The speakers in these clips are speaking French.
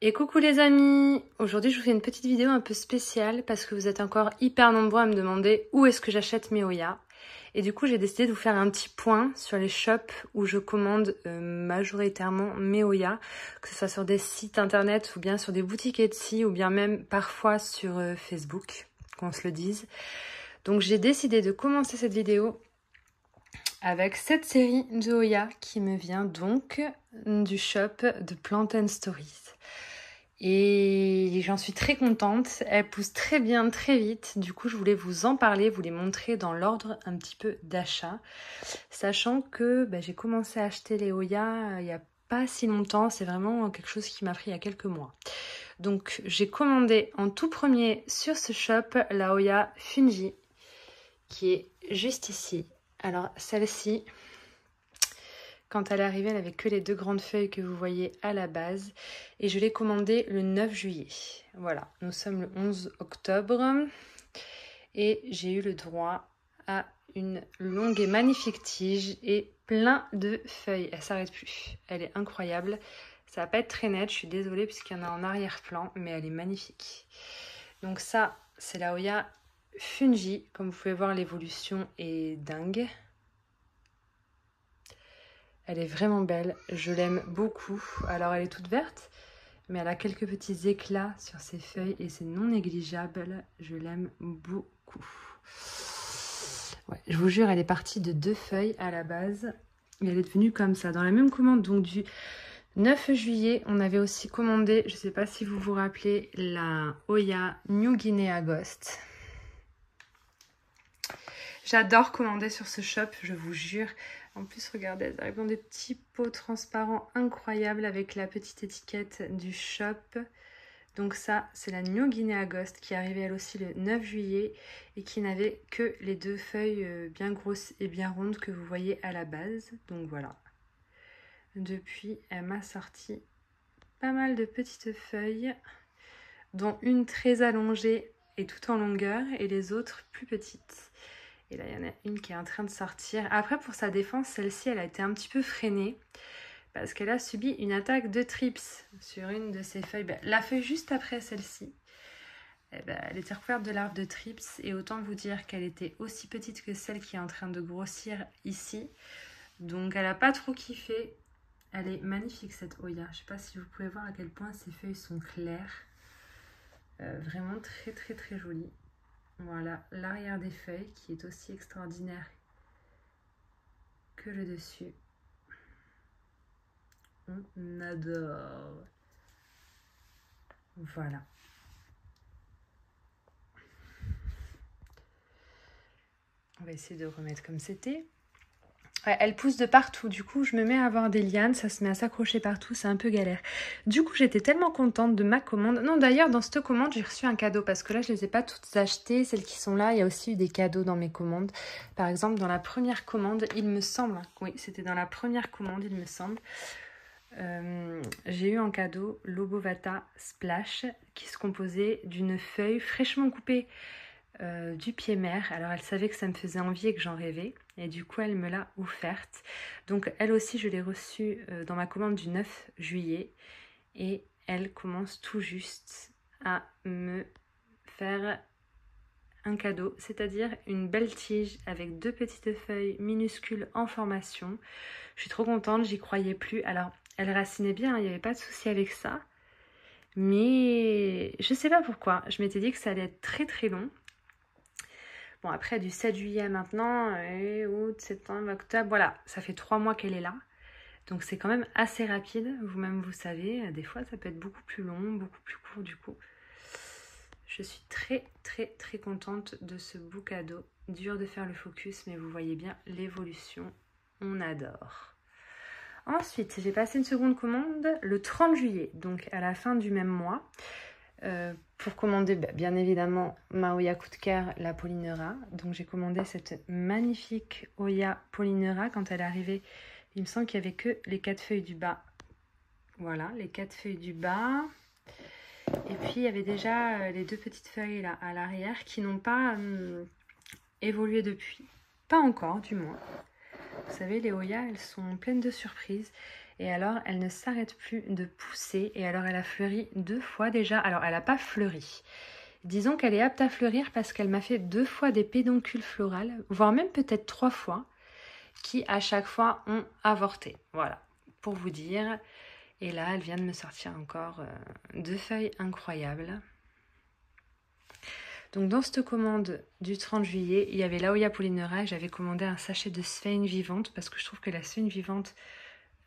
Et coucou les amis! Aujourd'hui je vous fais une petite vidéo un peu spéciale parce que vous êtes encore hyper nombreux à me demander où est-ce que j'achète mes Oya. Et du coup j'ai décidé de vous faire un petit point sur les shops où je commande majoritairement mes Oya, que ce soit sur des sites internet ou bien sur des boutiques Etsy ou bien même parfois sur Facebook, qu'on se le dise. Donc j'ai décidé de commencer cette vidéo avec cette série de Oya qui me vient donc du shop de Plant & Stories. Et j'en suis très contente, elle pousse très bien, très vite. Du coup, je voulais vous en parler, vous les montrer dans l'ordre un petit peu d'achat. Sachant que j'ai commencé à acheter les Oya il n'y a pas si longtemps, c'est vraiment quelque chose qui m'a pris il y a quelques mois. Donc, j'ai commandé en tout premier sur ce shop la Oya Fungi, qui est juste ici. Alors, celle-ci... Quand elle est arrivée, elle n'avait que les deux grandes feuilles que vous voyez à la base. Et je l'ai commandée le 9 juillet. Voilà, nous sommes le 11 octobre. Et j'ai eu le droit à une longue et magnifique tige et plein de feuilles. Elle ne s'arrête plus. Elle est incroyable. Ça va pas être très net, je suis désolée puisqu'il y en a en arrière-plan. Mais elle est magnifique. Donc ça, c'est la Oya Fungi. Comme vous pouvez voir, l'évolution est dingue. Elle est vraiment belle, je l'aime beaucoup. Alors elle est toute verte, mais elle a quelques petits éclats sur ses feuilles et c'est non négligeable. Je l'aime beaucoup. Ouais, je vous jure, elle est partie de 2 feuilles à la base et elle est devenue comme ça. Dans la même commande, donc du 9 juillet, on avait aussi commandé, je ne sais pas si vous vous rappelez, la Oya New Guinea Ghost. J'adore commander sur ce shop, je vous jure. En plus, regardez, elles arrivent dans des petits pots transparents incroyables avec la petite étiquette du shop. Donc ça, c'est la New Guinea Ghost qui est arrivée elle aussi le 9 juillet et qui n'avait que les 2 feuilles bien grosses et bien rondes que vous voyez à la base. Donc voilà. Depuis, elle m'a sorti pas mal de petites feuilles, dont une très allongée et tout en longueur et les autres plus petites. Et là, il y en a une qui est en train de sortir. Après, pour sa défense, celle-ci, elle a été un petit peu freinée parce qu'elle a subi une attaque de trips sur une de ses feuilles. La feuille juste après celle-ci, elle était recouverte de larves de trips. Et autant vous dire qu'elle était aussi petite que celle qui est en train de grossir ici. Donc, elle n'a pas trop kiffé. Elle est magnifique, cette Oya. Je ne sais pas si vous pouvez voir à quel point ces feuilles sont claires. Vraiment très, très, très jolies. Voilà l'arrière des feuilles qui est aussi extraordinaire que le dessus. On adore. Voilà. On va essayer de remettre comme c'était. Ouais, elle pousse de partout, du coup je me mets à avoir des lianes, ça se met à s'accrocher partout, c'est un peu galère. Du coup j'étais tellement contente de ma commande. Non d'ailleurs dans cette commande j'ai reçu un cadeau parce que là je ne les ai pas toutes achetées, celles qui sont là, il y a aussi eu des cadeaux dans mes commandes. Par exemple dans la première commande, il me semble, oui c'était dans la première commande il me semble, j'ai eu en cadeau l'Obovata Splash qui se composait d'une feuille fraîchement coupée du pied mère. Alors elle savait que ça me faisait envie et que j'en rêvais et du coup elle me l'a offerte. Donc elle aussi je l'ai reçue dans ma commande du 9 juillet et elle commence tout juste à me faire un cadeau, c'est-à-dire une belle tige avec 2 petites feuilles minuscules en formation. Je suis trop contente, j'y croyais plus. Alors elle racinait bien, il n'y avait pas de souci avec ça, mais je sais pas pourquoi, je m'étais dit que ça allait être très très long. Bon, après, du 7 juillet maintenant, et août, septembre, octobre, voilà, ça fait 3 mois qu'elle est là. Donc, c'est quand même assez rapide. Vous-même, vous savez, des fois, ça peut être beaucoup plus long, beaucoup plus court, du coup. Je suis très, très, très contente de ce beau cadeau. Dur de faire le focus, mais vous voyez bien l'évolution. On adore. Ensuite, j'ai passé une seconde commande le 30 juillet, donc à la fin du même mois. Pour commander bien évidemment ma Oya coup de cœur, la Polynera. Donc j'ai commandé cette magnifique Oya Polynera. Quand elle est arrivée, il me semble qu'il n'y avait que les 4 feuilles du bas. Voilà, les 4 feuilles du bas. Et puis il y avait déjà les 2 petites feuilles là à l'arrière qui n'ont pas évolué depuis. Pas encore du moins. Vous savez, les Oya, elles sont pleines de surprises. Et alors, elle ne s'arrête plus de pousser. Et alors, elle a fleuri 2 fois déjà. Alors, elle n'a pas fleuri. Disons qu'elle est apte à fleurir parce qu'elle m'a fait 2 fois des pédoncules florales, voire même peut-être 3 fois, qui à chaque fois ont avorté. Voilà, pour vous dire. Et là, elle vient de me sortir encore 2 feuilles incroyables. Donc dans cette commande du 30 juillet, il y avait l'Aoya Polynera et j'avais commandé un sachet de Sphène vivante parce que je trouve que la Sphène vivante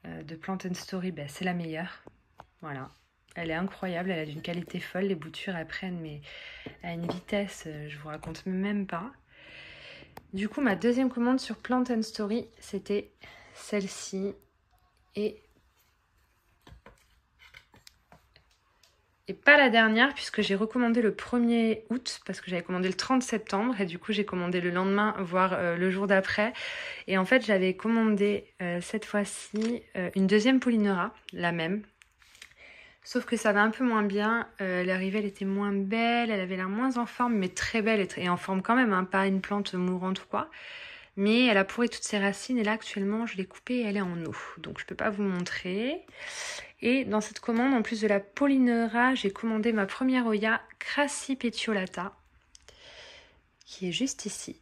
de Plant & Story, c'est la meilleure. Voilà, elle est incroyable, elle a d'une qualité folle, les boutures elles prennent mais à une vitesse, je vous raconte même pas. Du coup, ma deuxième commande sur Plant & Story, c'était celle-ci et pas la dernière puisque j'ai recommandé le 1er août parce que j'avais commandé le 30 septembre et du coup j'ai commandé le lendemain voire le jour d'après et en fait j'avais commandé cette fois-ci une deuxième Polynera, la même, sauf que ça va un peu moins bien, l'arrivée elle était moins belle, elle avait l'air moins en forme mais très belle et en forme quand même, hein, pas une plante mourante ou quoi, mais elle a pourri toutes ses racines et là actuellement je l'ai coupée et elle est en eau donc je peux pas vous montrer. Et dans cette commande, en plus de la Polynera, j'ai commandé ma première Oya Crassipetiolata, qui est juste ici.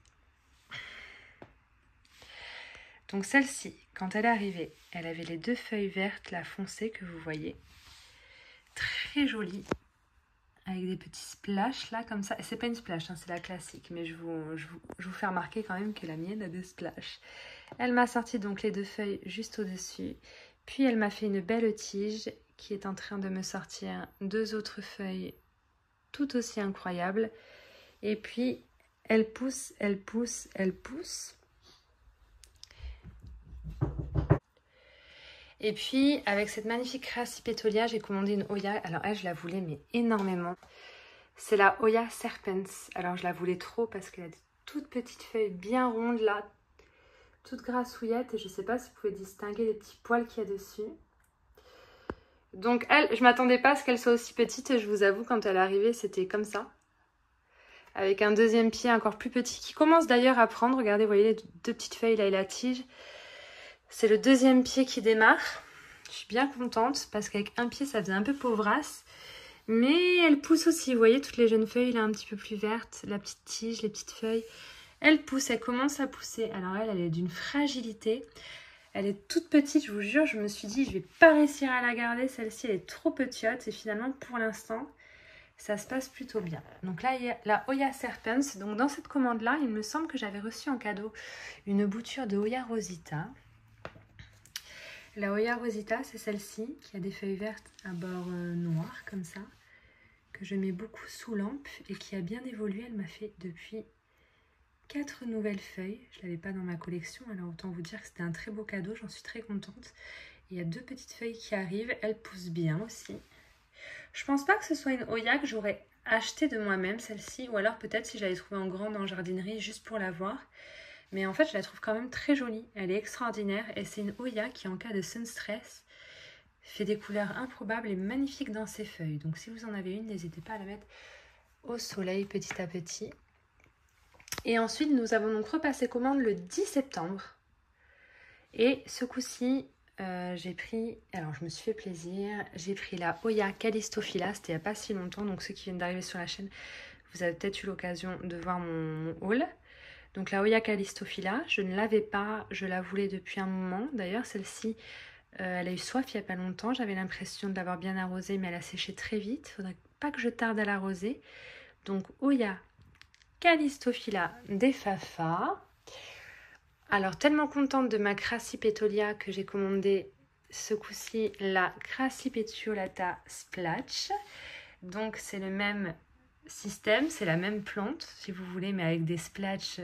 Donc celle-ci, quand elle est arrivée, elle avait les 2 feuilles vertes, la foncée que vous voyez. Très jolie, avec des petits splashes là, comme ça. C'est pas une splash, hein, c'est la classique, mais je vous fais remarquer quand même que la mienne a des splashes. Elle m'a sorti donc les 2 feuilles juste au-dessus. Puis elle m'a fait une belle tige qui est en train de me sortir 2 autres feuilles tout aussi incroyables. Et puis elle pousse, elle pousse, elle pousse. Et puis avec cette magnifique Crassipetolia, j'ai commandé une Oya. Alors elle, je la voulais mais énormément. C'est la Oya Serpens. Alors je la voulais trop parce qu'elle a des toutes petites feuilles bien rondes là, toutes grassouillettes. Et je sais pas si vous pouvez distinguer les petits poils qu'il y a dessus. Donc elle, je m'attendais pas à ce qu'elle soit aussi petite, je vous avoue, quand elle est arrivée, c'était comme ça. Avec un deuxième pied encore plus petit, qui commence d'ailleurs à prendre. Regardez, vous voyez les 2 petites feuilles là et la tige. C'est le deuxième pied qui démarre. Je suis bien contente parce qu'avec un pied, ça faisait un peu pauvrasse. Mais elle pousse aussi, vous voyez, toutes les jeunes feuilles là un petit peu plus vertes, la petite tige, les petites feuilles. Elle pousse, elle commence à pousser. Alors elle est d'une fragilité. Elle est toute petite, je vous jure, je me suis dit, je vais pas réussir à la garder, celle-ci, elle est trop petite. Et finalement, pour l'instant, ça se passe plutôt bien. Donc là, il y a la Oya Serpens. Donc dans cette commande-là, il me semble que j'avais reçu en cadeau une bouture de Oya Rosita. La Oya Rosita, c'est celle-ci, qui a des feuilles vertes à bord noir, comme ça, que je mets beaucoup sous lampe et qui a bien évolué. Elle m'a fait depuis 4 nouvelles feuilles. Je ne l'avais pas dans ma collection, alors autant vous dire que c'était un très beau cadeau, j'en suis très contente. Il y a 2 petites feuilles qui arrivent, elles poussent bien aussi. Je pense pas que ce soit une Oya que j'aurais achetée de moi-même, celle-ci, ou alors peut-être si j'avais trouvé en grande en jardinerie juste pour la voir. Mais en fait, je la trouve quand même très jolie, elle est extraordinaire et c'est une Oya qui, en cas de sun stress, fait des couleurs improbables et magnifiques dans ses feuilles. Donc si vous en avez une, n'hésitez pas à la mettre au soleil petit à petit. Et ensuite, nous avons donc repassé commande le 10 septembre. Et ce coup-ci, j'ai pris, alors je me suis fait plaisir, j'ai pris la Oya Callistophila, c'était il n'y a pas si longtemps, donc ceux qui viennent d'arriver sur la chaîne, vous avez peut-être eu l'occasion de voir mon haul. Donc la Oya Callistophila, je ne l'avais pas, je la voulais depuis un moment. D'ailleurs, celle-ci, elle a eu soif il n'y a pas longtemps, j'avais l'impression de l'avoir bien arrosée, mais elle a séché très vite. Il ne faudrait pas que je tarde à l'arroser. Donc Oya Callistophila des Fafa. Alors, tellement contente de ma Crassipetolia que j'ai commandé ce coup-ci la Crassipetiolata Splatch. Donc, c'est le même système, c'est la même plante, si vous voulez, mais avec des splatchs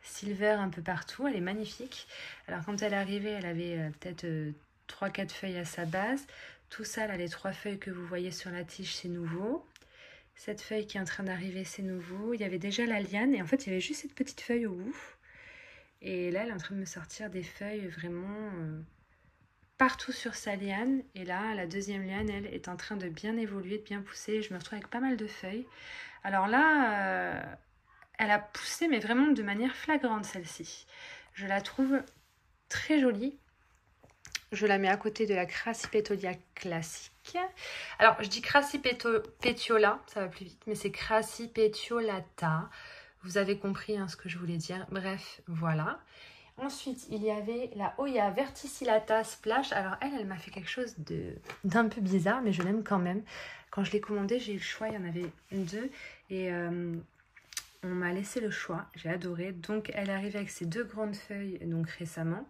silver un peu partout. Elle est magnifique. Alors, quand elle est arrivée, elle avait peut-être 3-4 feuilles à sa base. Tout ça, là, les 3 feuilles que vous voyez sur la tige, c'est nouveau. Cette feuille qui est en train d'arriver, c'est nouveau. Il y avait déjà la liane et en fait, il y avait juste cette petite feuille au bout. Et là, elle est en train de me sortir des feuilles vraiment partout sur sa liane. Et là, la deuxième liane, elle est en train de bien évoluer, de bien pousser. Je me retrouve avec pas mal de feuilles. Alors là, elle a poussé, mais vraiment de manière flagrante, celle-ci. Je la trouve très jolie. Je la mets à côté de la Crassipetiola classique. Alors, je dis Crassipetiola, ça va plus vite, mais c'est Crassipetiolata. Vous avez compris hein, ce que je voulais dire. Bref, voilà. Ensuite, il y avait la Oya Verticillata Splash. Alors, elle m'a fait quelque chose d'un peu bizarre, mais je l'aime quand même. Quand je l'ai commandée, j'ai eu le choix. Il y en avait deux. Et on m'a laissé le choix. J'ai adoré. Donc, elle arrive avec ses 2 grandes feuilles, donc récemment.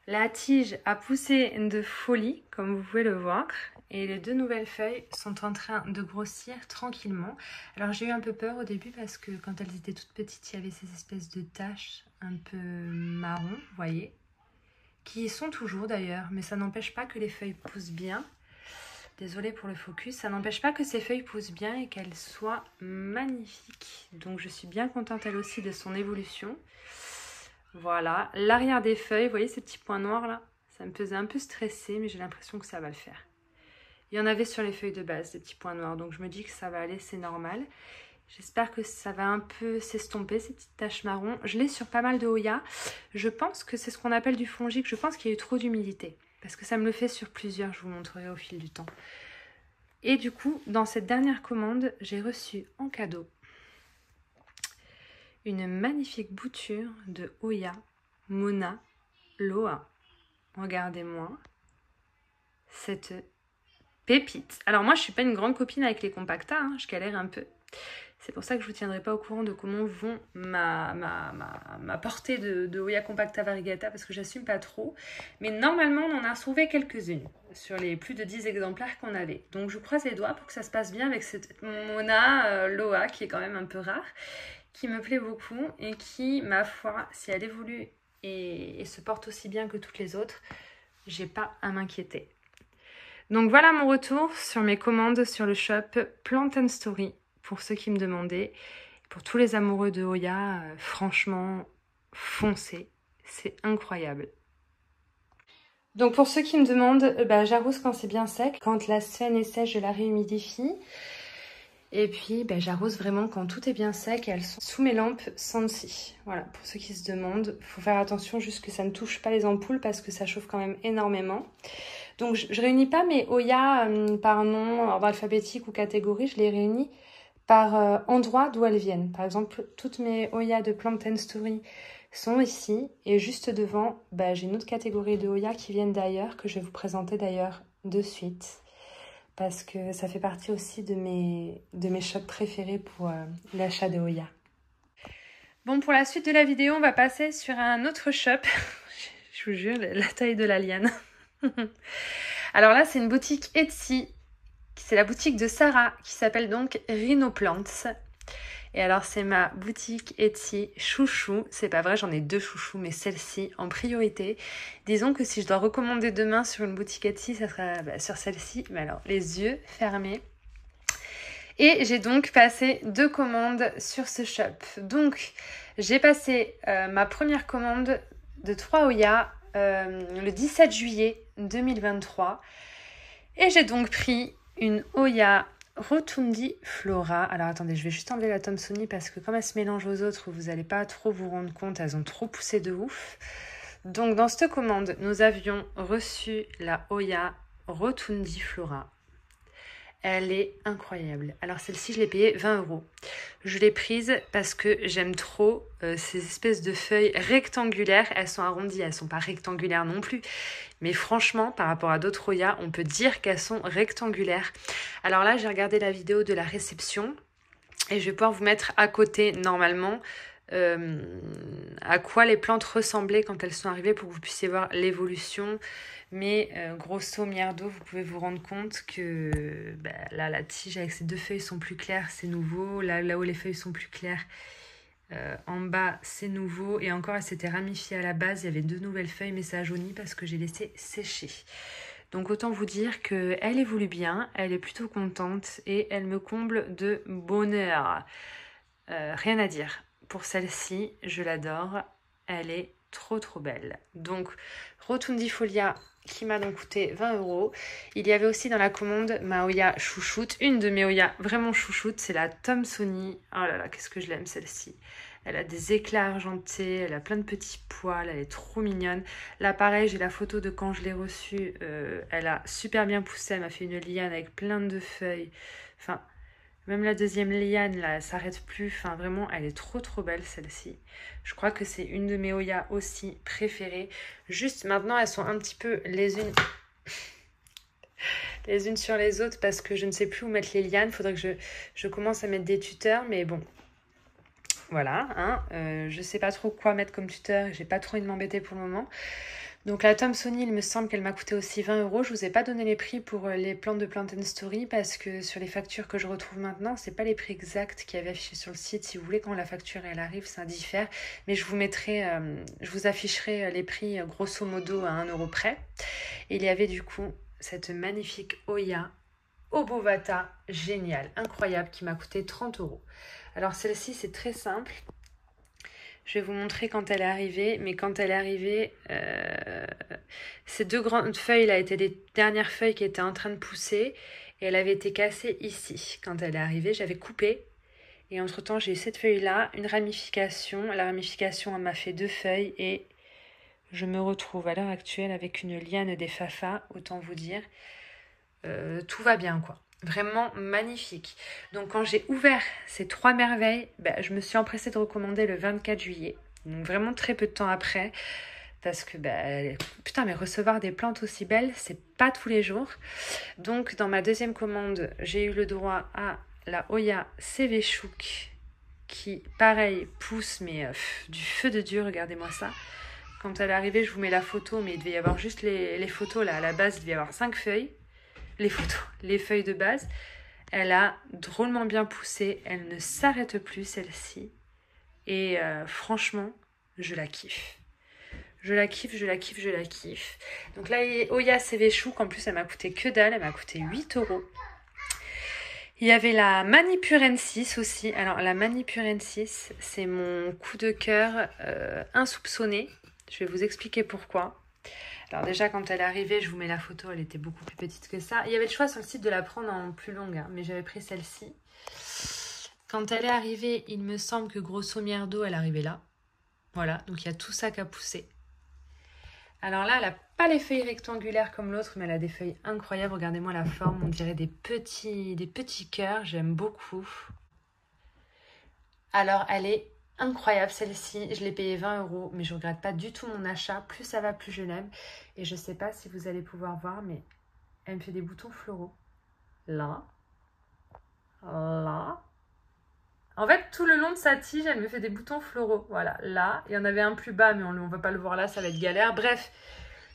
La tige a poussé de folie, comme vous pouvez le voir. Et les 2 nouvelles feuilles sont en train de grossir tranquillement. Alors j'ai eu un peu peur au début parce que quand elles étaient toutes petites, il y avait ces espèces de taches un peu marron, vous voyez. Qui y sont toujours d'ailleurs, mais ça n'empêche pas que les feuilles poussent bien. Désolée pour le focus, ça n'empêche pas que ces feuilles poussent bien et qu'elles soient magnifiques. Donc je suis bien contente elle aussi de son évolution. Voilà, l'arrière des feuilles, vous voyez ces petits points noirs là? Ça me faisait un peu stressé, mais j'ai l'impression que ça va le faire. Il y en avait sur les feuilles de base, des petits points noirs, donc je me dis que ça va aller, c'est normal. J'espère que ça va un peu s'estomper, ces petites taches marron. Je l'ai sur pas mal de Oya. Je pense que c'est ce qu'on appelle du fongique. Je pense qu'il y a eu trop d'humidité, parce que ça me le fait sur plusieurs, je vous montrerai au fil du temps. Et du coup, dans cette dernière commande, j'ai reçu en cadeau une magnifique bouture de Oya Mona Loa. Regardez-moi cette pépite. Alors moi, je suis pas une grande copine avec les compactas, hein, je galère un peu. C'est pour ça que je vous tiendrai pas au courant de comment vont ma portée de Oya Compacta Variegata, parce que j'assume pas trop. Mais normalement, on en a trouvé quelques-unes sur les plus de 10 exemplaires qu'on avait. Donc je croise les doigts pour que ça se passe bien avec cette Mona Loa, qui est quand même un peu rare, qui me plaît beaucoup et qui, ma foi, si elle évolue et se porte aussi bien que toutes les autres, j'ai pas à m'inquiéter. Donc voilà mon retour sur mes commandes sur le shop Plant & Story, pour ceux qui me demandaient. Pour tous les amoureux de Oya, franchement, foncez, c'est incroyable. Donc pour ceux qui me demandent, j'arrose quand c'est bien sec. Quand la scène est sèche, je la réhumidifie. Et puis j'arrose vraiment quand tout est bien sec et elles sont sous mes lampes Sansi. Voilà, pour ceux qui se demandent, il faut faire attention juste que ça ne touche pas les ampoules parce que ça chauffe quand même énormément. Donc je réunis pas mes Oya par nom, ordre alphabétique ou catégorie, je les réunis par endroit d'où elles viennent. Par exemple, toutes mes Oya de Plant & Story sont ici et juste devant, j'ai une autre catégorie de Oya qui viennent d'ailleurs, que je vais vous présenter d'ailleurs de suite. Parce que ça fait partie aussi de mes shops préférés pour l'achat de Oya. Bon, pour la suite de la vidéo, on va passer sur un autre shop. Je vous jure, la taille de la liane. Alors là, c'est une boutique Etsy. C'est la boutique de Sarah qui s'appelle donc Rhino Plants. Et alors, c'est ma boutique Etsy chouchou. C'est pas vrai, j'en ai 2 chouchous, mais celle-ci en priorité. Disons que si je dois recommander demain sur une boutique Etsy, ça sera sur celle-ci. Mais alors, les yeux fermés. Et j'ai donc passé 2 commandes sur ce shop. Donc, j'ai passé ma première commande de 3 Oya le 17 juillet 2023. Et j'ai donc pris une Oya Rotundi Flora. Alors attendez, je vais juste enlever la Thomsoni parce que comme elle se mélange aux autres, vous n'allez pas trop vous rendre compte, elles ont trop poussé de ouf. Donc dans cette commande, nous avions reçu la Oya Rotundi Flora. Elle est incroyable. Alors celle-ci, je l'ai payée 20 €. Je l'ai prise parce que j'aime trop ces espèces de feuilles rectangulaires. Elles sont arrondies, elles ne sont pas rectangulaires non plus. Mais franchement, par rapport à d'autres Oya, on peut dire qu'elles sont rectangulaires. Alors là, j'ai regardé la vidéo de la réception et je vais pouvoir vous mettre à côté normalement à quoi les plantes ressemblaient quand elles sont arrivées pour que vous puissiez voir l'évolution. Mais grosso merdo, vous pouvez vous rendre compte que là, la tige avec ces 2 feuilles sont plus claires, c'est nouveau. Là où les feuilles sont plus claires, en bas, c'est nouveau. Et encore, elle s'était ramifiée à la base. Il y avait 2 nouvelles feuilles, mais ça a jauni parce que j'ai laissé sécher. Donc autant vous dire qu'elle évolue bien, elle est plutôt contente et elle me comble de bonheur. Rien à dire. Pour celle-ci, je l'adore. Elle est trop belle. Donc, Rotundifolia qui m'a donc coûté 20 €. Il y avait aussi dans la commande ma Oya chouchoute. Une de mes Oya vraiment chouchoute, c'est la Thomsoni. Oh là là, qu'est-ce que je l'aime celle-ci. Elle a des éclats argentés, elle a plein de petits poils, elle est trop mignonne. Là pareil, j'ai la photo de quand je l'ai reçue, elle a super bien poussé, elle m'a fait une liane avec plein de feuilles. Enfin, même la deuxième liane là, elle s'arrête plus, enfin vraiment, elle est trop belle celle-ci. Je crois que c'est une de mes Oyas aussi préférées. Juste maintenant, elles sont un petit peu les unes sur les autres parce que je ne sais plus où mettre les lianes. Il faudrait que je commence à mettre des tuteurs, mais bon. Voilà, hein, je sais pas trop quoi mettre comme tuteur, j'ai pas trop envie de m'embêter pour le moment. Donc la Thomsoni, il me semble qu'elle m'a coûté aussi 20 €. Je vous ai pas donné les prix pour les plantes de Plant & Story parce que sur les factures que je retrouve maintenant, c'est pas les prix exacts qu'il y avait affichés sur le site. Si vous voulez, quand la facture elle arrive, ça diffère. Mais je vous mettrai, je vous afficherai les prix grosso modo à 1 € près. Et il y avait du coup cette magnifique Oya Obovata, géniale, incroyable, qui m'a coûté 30 €. Alors celle-ci, c'est très simple. Je vais vous montrer quand elle est arrivée. Mais quand elle est arrivée, ces deux grandes feuilles là étaient les dernières feuilles qui étaient en train de pousser. Et elle avait été cassée ici. Quand elle est arrivée, j'avais coupé. Et entre-temps, j'ai eu cette feuille-là, une ramification. La ramification, elle m'a fait 2 feuilles. Et je me retrouve à l'heure actuelle avec une liane des Fafa, autant vous dire. Tout va bien, quoi. Vraiment magnifique. Donc quand j'ai ouvert ces 3 merveilles, je me suis empressée de recommander le 24 juillet. Donc vraiment très peu de temps après. Parce que putain, mais recevoir des plantes aussi belles, c'est pas tous les jours. Donc dans ma deuxième commande, j'ai eu le droit à la Oya Sevechouk qui pareil pousse mais du feu de Dieu, regardez-moi ça. Quand elle est arrivée, je vous mets la photo, mais il devait y avoir juste les photos là. À la base, il devait y avoir 5 feuilles. Les photos, les feuilles de base. Elle a drôlement bien poussé. Elle ne s'arrête plus, celle-ci. Et franchement, je la kiffe. Je la kiffe. Donc là, il y a Oya Sevechouk. En plus, elle m'a coûté que dalle. Elle m'a coûté 8 €. Il y avait la Manipurensis aussi. Alors, la Manipurensis, c'est mon coup de cœur insoupçonné. Je vais vous expliquer pourquoi. Alors déjà, quand elle est arrivée, je vous mets la photo, elle était beaucoup plus petite que ça. Il y avait le choix sur le site de la prendre en plus longue, hein, mais j'avais pris celle-ci. Quand elle est arrivée, il me semble que grosso merdo, elle arrivait là. Voilà, donc il y a tout ça qui a poussé. Alors là, elle n'a pas les feuilles rectangulaires comme l'autre, mais elle a des feuilles incroyables. Regardez-moi la forme, on dirait des petits cœurs, j'aime beaucoup. Alors, elle est incroyable celle-ci, je l'ai payée 20 €, mais je ne regrette pas du tout mon achat. Plus ça va, plus je l'aime. Et je ne sais pas si vous allez pouvoir voir, mais elle me fait des boutons floraux. Là. Là. En fait, tout le long de sa tige, elle me fait des boutons floraux. Voilà, là. Il y en avait un plus bas, mais on ne va pas le voir là, ça va être galère. Bref,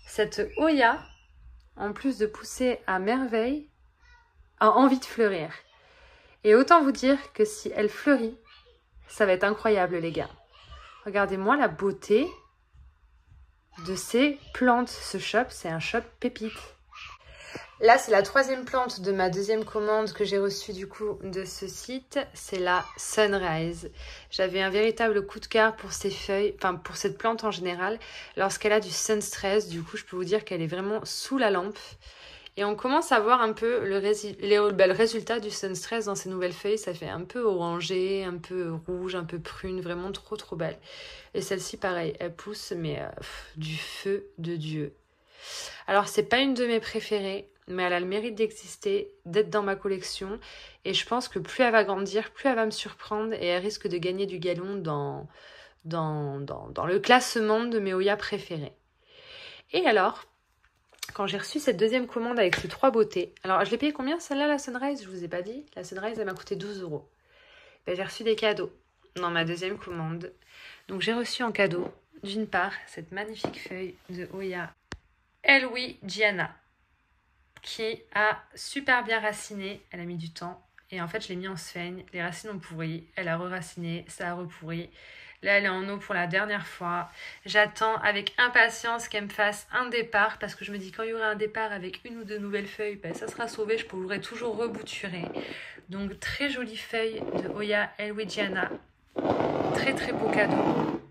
cette Oya, en plus de pousser à merveille, a envie de fleurir. Et autant vous dire que si elle fleurit, ça va être incroyable, les gars. Regardez-moi la beauté de ces plantes. Ce shop, c'est un shop pépite. Là, c'est la 3e plante de ma 2e commande que j'ai reçue du coup de ce site. C'est la Sunrise. J'avais un véritable coup de cœur pour ces feuilles, enfin pour cette plante en général. Lorsqu'elle a du Sunstress, du coup, je peux vous dire qu'elle est vraiment sous la lampe. Et on commence à voir un peu le résultat du Sunstress dans ces nouvelles feuilles. Ça fait un peu orangé, un peu rouge, un peu prune, vraiment trop belle. Et celle-ci, pareil, elle pousse, mais du feu de Dieu. Alors, c'est pas une de mes préférées, mais elle a le mérite d'exister, d'être dans ma collection. Et je pense que plus elle va grandir, plus elle va me surprendre et elle risque de gagner du galon dans le classement de mes Oya préférées. Et alors, quand j'ai reçu cette 2e commande avec ces 3 beautés, alors je l'ai payé combien celle-là, la Sunrise? Je vous ai pas dit. La Sunrise, elle m'a coûté 12 €. J'ai reçu des cadeaux dans ma 2e commande. Donc j'ai reçu en cadeau, d'une part, cette magnifique feuille de Oya Elwi Gianna, qui a super bien raciné. Elle a mis du temps. Et en fait, je l'ai mis en sphaigne. Les racines ont pourri. Elle a re-raciné. Ça a repourri. Là, elle est en eau pour la dernière fois. J'attends avec impatience qu'elle me fasse un départ. Parce que je me dis, quand il y aura un départ avec 1 ou 2 nouvelles feuilles, ça sera sauvé. Je pourrai toujours rebouturer. Donc, très jolie feuille de Oya Elwi Gianna. Très beau cadeau.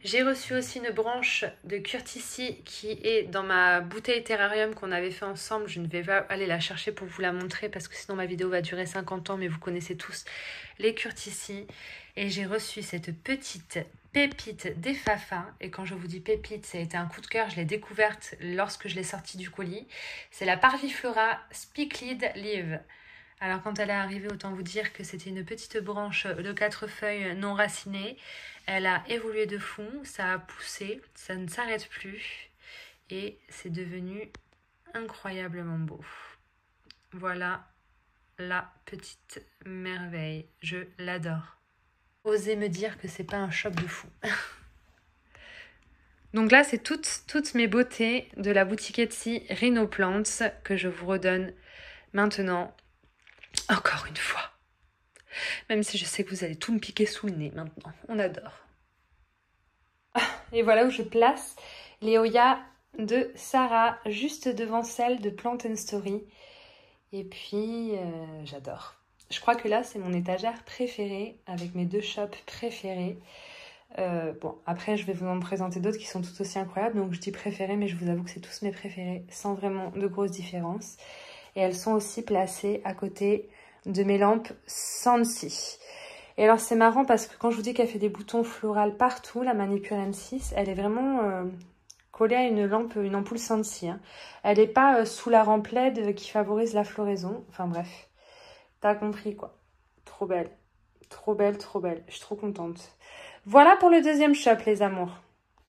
J'ai reçu aussi une branche de Curtici qui est dans ma bouteille terrarium qu'on avait fait ensemble. Je ne vais pas aller la chercher pour vous la montrer parce que sinon ma vidéo va durer 50 ans, mais vous connaissez tous les Curtici. Et j'ai reçu cette petite pépite des Fafa. Et quand je vous dis pépite, ça a été un coup de cœur. Je l'ai découverte lorsque je l'ai sortie du colis. C'est la Parviflora Spickled Leaf. Alors quand elle est arrivée, autant vous dire que c'était une petite branche de 4 feuilles non racinées. Elle a évolué de fond, ça a poussé, ça ne s'arrête plus et c'est devenu incroyablement beau. Voilà la petite merveille, je l'adore. Osez me dire que c'est pas un shop de fou. Donc là, c'est toutes mes beautés de la boutique Etsy Rhino Plants que je vous redonne maintenant. Encore une fois. Même si je sais que vous allez tout me piquer sous le nez maintenant. On adore. Et voilà où je place les Oya de Sarah, juste devant celle de Plant & Story. Et puis, j'adore. Je crois que là, c'est mon étagère préférée, avec mes 2 shops préférés. Bon, après, je vais vous en présenter d'autres qui sont tout aussi incroyables. Donc, je dis préférés, mais je vous avoue que c'est tous mes préférés, sans vraiment de grosses différences. Et elles sont aussi placées à côté de mes lampes Scentsy. Et alors c'est marrant parce que quand je vous dis qu'elle fait des boutons floraux partout, la Manipure M6, elle est vraiment collée à une lampe, une ampoule Scentsy. Hein. Elle n'est pas sous la rampe LED qui favorise la floraison. Enfin bref, t'as compris quoi. Trop belle, trop belle, trop belle. Je suis trop contente. Voilà pour le deuxième shop les amours.